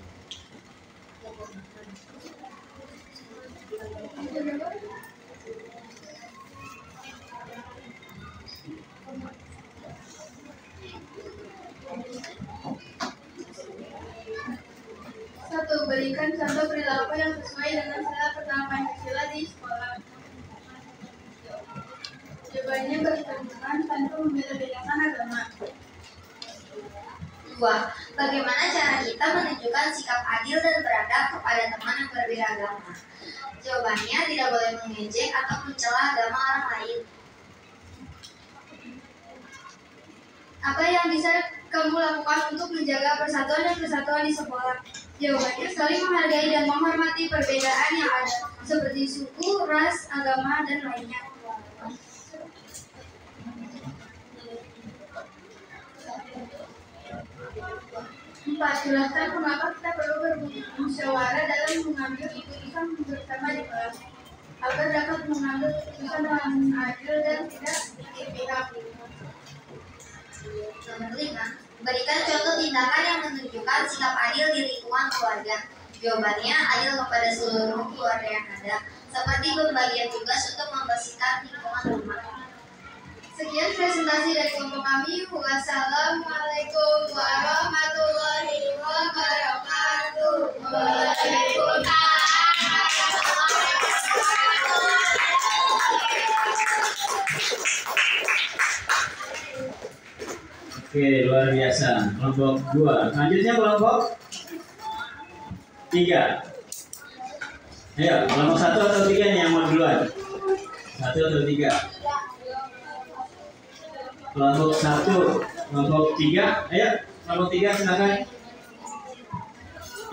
Berikan contoh perilaku yang sesuai dengan sila pertama Pancasila di sekolah. Jawabannya berkecukupan tanpa membeda-bedakan agama.
2. Bagaimana cara kita menunjukkan sikap adil dan beradab kepada teman yang berbeda agama? Jawabannya tidak boleh mengejek atau mencela agama orang lain.
Apa yang bisa kamu lakukan untuk menjaga persatuan dan kesatuan di sekolah? Jawabannya saling menghargai dan menghormati perbedaan yang ada, seperti suku, ras, agama, dan lainnya. 4. Jelaskan mengapa kita perlu bermusyawarah dalam mengambil keputusan bersama di kelas agar dapat mengambil keputusan dengan adil dan tidak berpihak.
Nomor 5. Berikan contoh tindakan yang menunjukkan sikap adil di lingkungan keluarga. Jawabannya adil kepada seluruh keluarga yang ada, seperti pembagian tugas untuk membersihkan lingkungan rumah.
Sekian presentasi dari kelompok kami. Wassalamualaikum warahmatullahi wabarakatuh. Waalaikumsalam.
Oke, luar biasa. Kelompok 2. Selanjutnya kelompok 3. Ayo, kelompok 1 atau 3 nih yang mau duluan? 1 atau 3? Kelompok 1, kelompok 3. Ayo, kelompok 3 silakan.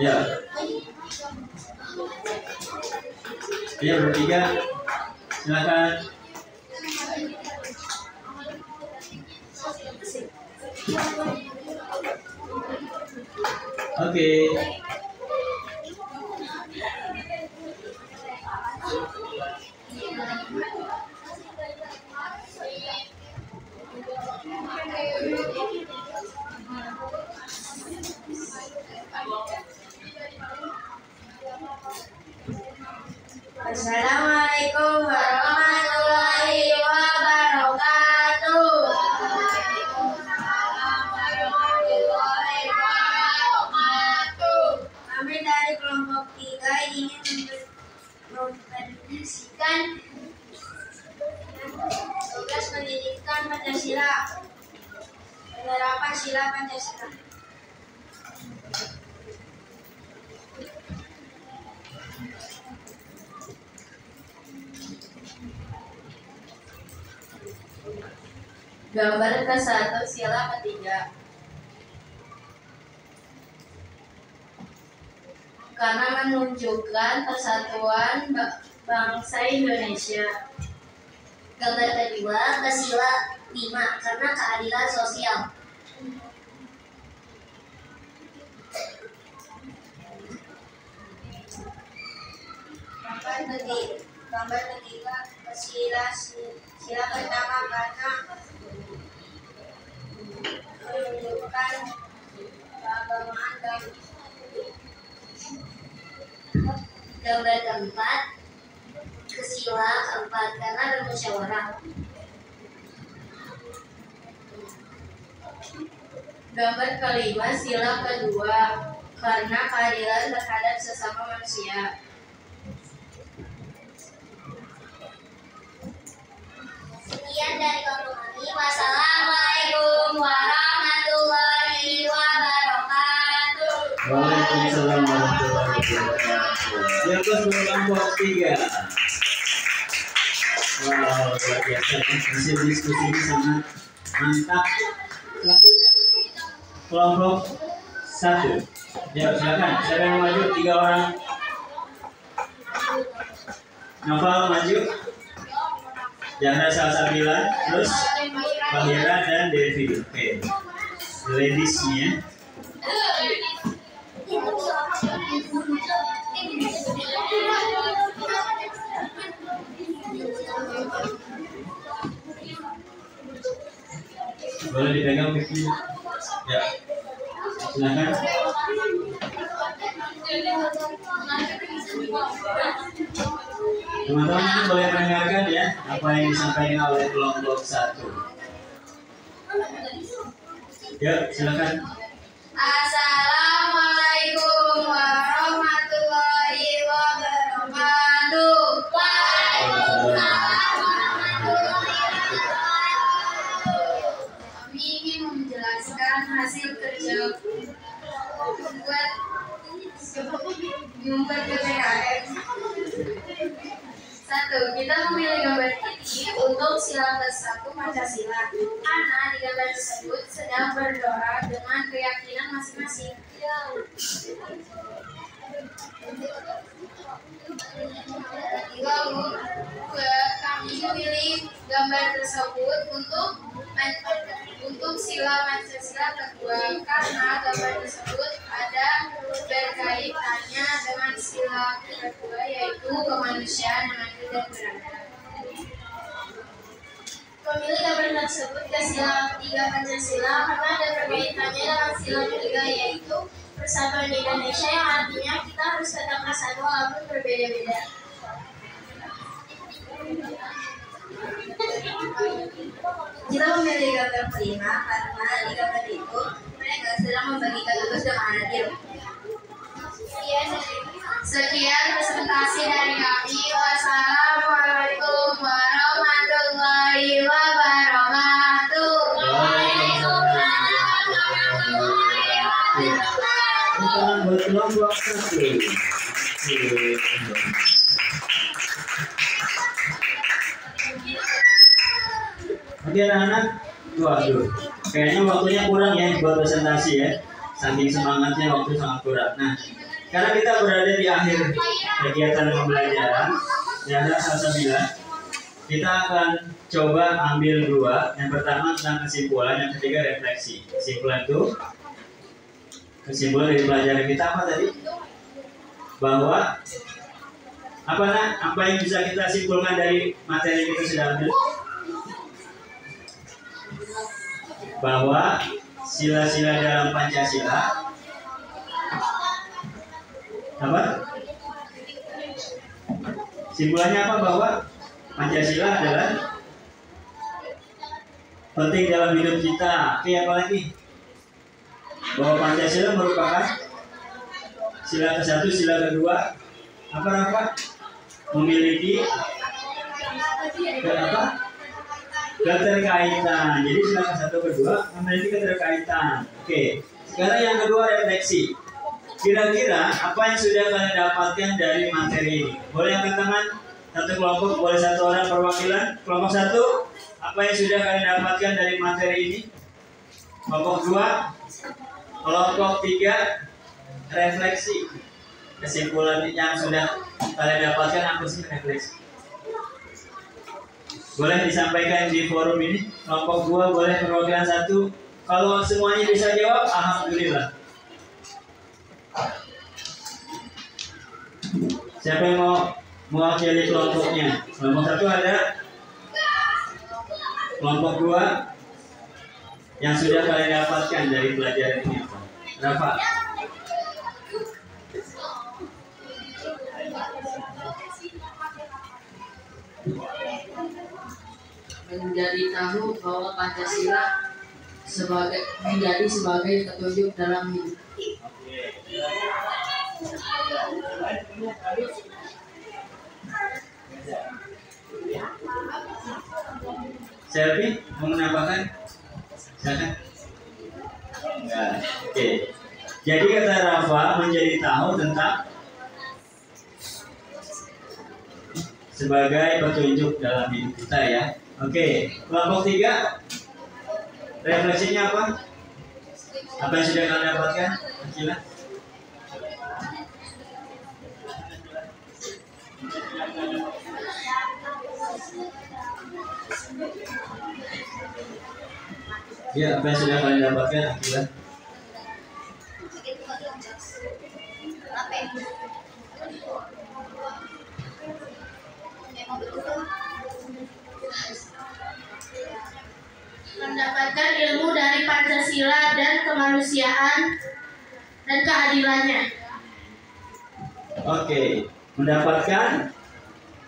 Ya. Ayo bertiga. Silakan. Oke.
Assalamualaikum warahmatullahi wabarakatuh. Kami dari kelompok 3 ingin mempresentasikan tugas pendidikan Pancasila, penerapan sila Pancasila. Gambar ke-1 sila ketiga. Karena menunjukkan persatuan bangsa Indonesia. Gambar kedua ke sila 5 karena keadilan sosial. Gambar ketiga ke sila pertama karena menunjukkan keagamaan dan gambar keempat ke sila keempat karena bermusyawarah. Gambar kelima sila kedua karena keadilan terhadap sesama manusia. Sekian dari kelompok kami. Wassalamualaikum warahmatullahi wabarakatuh.
Waalaikumsalam warahmatullahi wabarakatuh. Ya, kelompok 3. Wow, luar biasa. Hasil diskusi ini sangat mantap. Selanjutnya kelompok 1. Ya, silakan. Siapa yang maju? 3 orang. Novel maju. Zahra Salsabila, terus Fahira dan Devi. Oke, ladies-nya. Boleh dipegang mic-nya? Ya, silakan. Teman-teman boleh mendengarkan ya apa yang disampaikan oleh kelompok 1. Ya, silakan.
Assalamualaikum warahmatullahi hasil kerja membuat PPKN. 1. Kita memilih gambar ini untuk sila ke-1 Pancasila karena di gambar tersebut sedang berdoa dengan keyakinan masing-masing. Lalu kami memilih gambar tersebut untuk sila Pancasila kedua karena gambar tersebut ada berkaitannya dengan sila kedua yaitu kemanusiaan yang adil dan beradab. Memilih gambar tersebut ke sila ketiga Pancasila karena ada berkaitannya dengan sila ketiga yaitu persatuan Indonesia yang artinya kita harus tetap bersatu walaupun berbeda-beda.
Kita memilih gambar kelima karena di gambar itu mereka sedang membagikan tugas dengan adil.
Sekian presentasi dari kami. Wassalamualaikum warahmatullahi wabarakatuh.
Buat kelompok 1. Oke anak-anak, waduh, kayaknya waktunya kurang ya buat presentasi ya. Saking semangatnya waktu sangat kurang. Nah, karena kita berada di akhir kegiatan pembelajaran, ya Alhamdulillah, kita akan coba ambil 2. Yang pertama tentang kesimpulan, yang ketiga refleksi. Kesimpulan itu, kesimpulan dari pelajaran kita apa tadi? Bahwa apa yang bisa kita simpulkan dari materi kita sudah ambil? Bahwa sila-sila dalam Pancasila apa? Simpulannya apa? Bahwa Pancasila adalah penting dalam hidup kita. Oke, apa lagi? Bahwa Pancasila merupakan sila ke-1, sila kedua apa? Memiliki keterkaitan. Jadi sila ke-1 kedua memiliki keterkaitan. Oke. Sekarang yang kedua refleksi. Kira-kira apa yang sudah kalian dapatkan dari materi ini? Boleh angkat tangan? Satu kelompok, boleh satu orang perwakilan. Kelompok 1, apa yang sudah kalian dapatkan dari materi ini? Kelompok 2, kelompok 3, refleksi. Kesimpulan yang sudah kalian dapatkan apa sih refleksi? Boleh disampaikan di forum ini. Kelompok 2 boleh perwakilan 1. Kalau semuanya bisa jawab, alhamdulillah. Siapa yang mau mewakili kelompoknya? Kelompok 1 ada. Kelompok 2 yang sudah kalian dapatkan dari pelajaran ini apa? Rafa.
Menjadi tahu bahwa Pancasila menjadi sebagai petunjuk dalam hidup.
Selfie mau menambahkan? Silakan. Enggak. Oke. Jadi kata Rafa menjadi tahu tentang sebagai petunjuk dalam hidup kita ya. Oke, kelompok 3 refleksinya apa? Apa yang sudah kalian dapatkan? Akila? Ya, apa yang sudah kalian dapatkan? Akila?
Mendapatkan ilmu dari Pancasila dan kemanusiaan dan keadilannya.
Oke, mendapatkan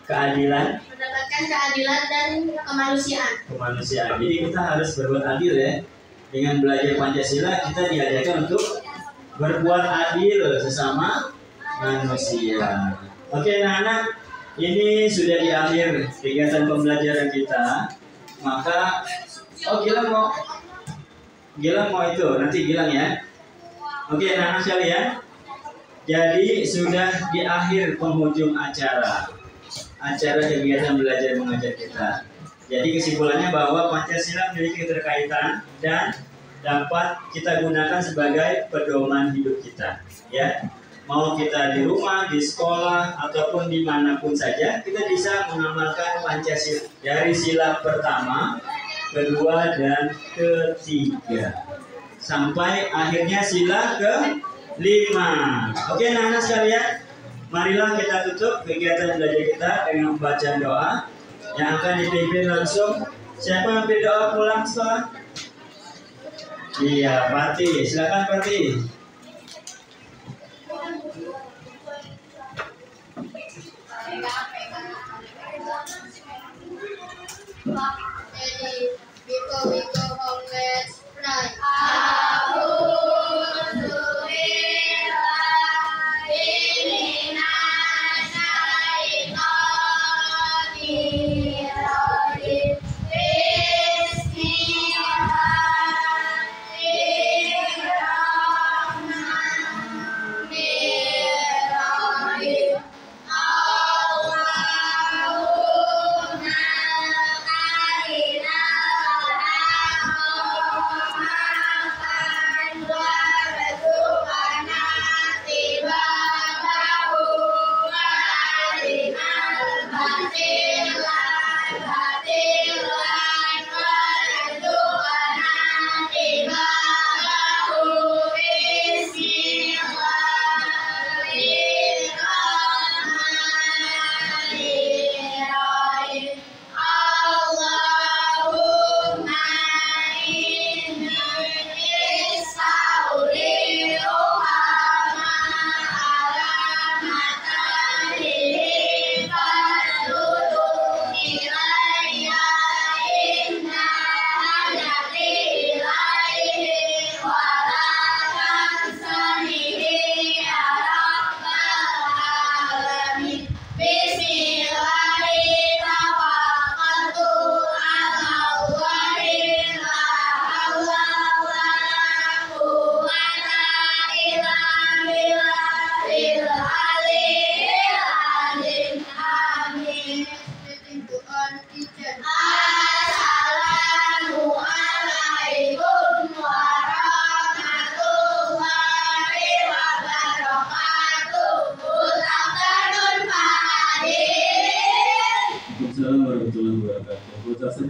keadilan.
Mendapatkan keadilan dan kemanusiaan.
Kemanusiaan. Jadi kita harus berbuat adil ya. Dengan belajar Pancasila kita diajarkan untuk berbuat adil sesama manusia. Oke, anak-anak, ini sudah di akhir kegiatan pembelajaran kita. Maka, oh gila mau Gilang mau itu, nanti Gilang ya. Oke, anak-anak sekalian. Jadi sudah di akhir penghujung acara kegiatan belajar mengajar kita. Jadi kesimpulannya bahwa Pancasila memiliki keterkaitan dan dapat kita gunakan sebagai pedoman hidup kita. Ya, mau kita di rumah, di sekolah, ataupun dimanapun saja, kita bisa mengamalkan Pancasila dari sila pertama, kedua, dan ketiga, sampai akhirnya sila ke-5. Oke, anak-anak sekalian, marilah kita tutup kegiatan belajar kita dengan membaca doa yang akan dipimpin langsung. Siapa yang berdoa pulang setelah? Iya, Pati. Silakan Pati.
We go home, let's pray.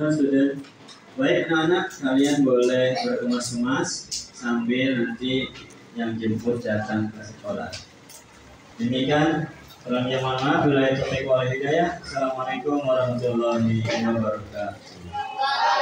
Sudah baik anak-anak, kalian boleh berkemas-kemas sambil nanti yang jemput datang ke sekolah. Demikian kurangnya mohon maaf. Bila itu wal hidayah. Assalamualaikum warahmatullahi wabarakatuh.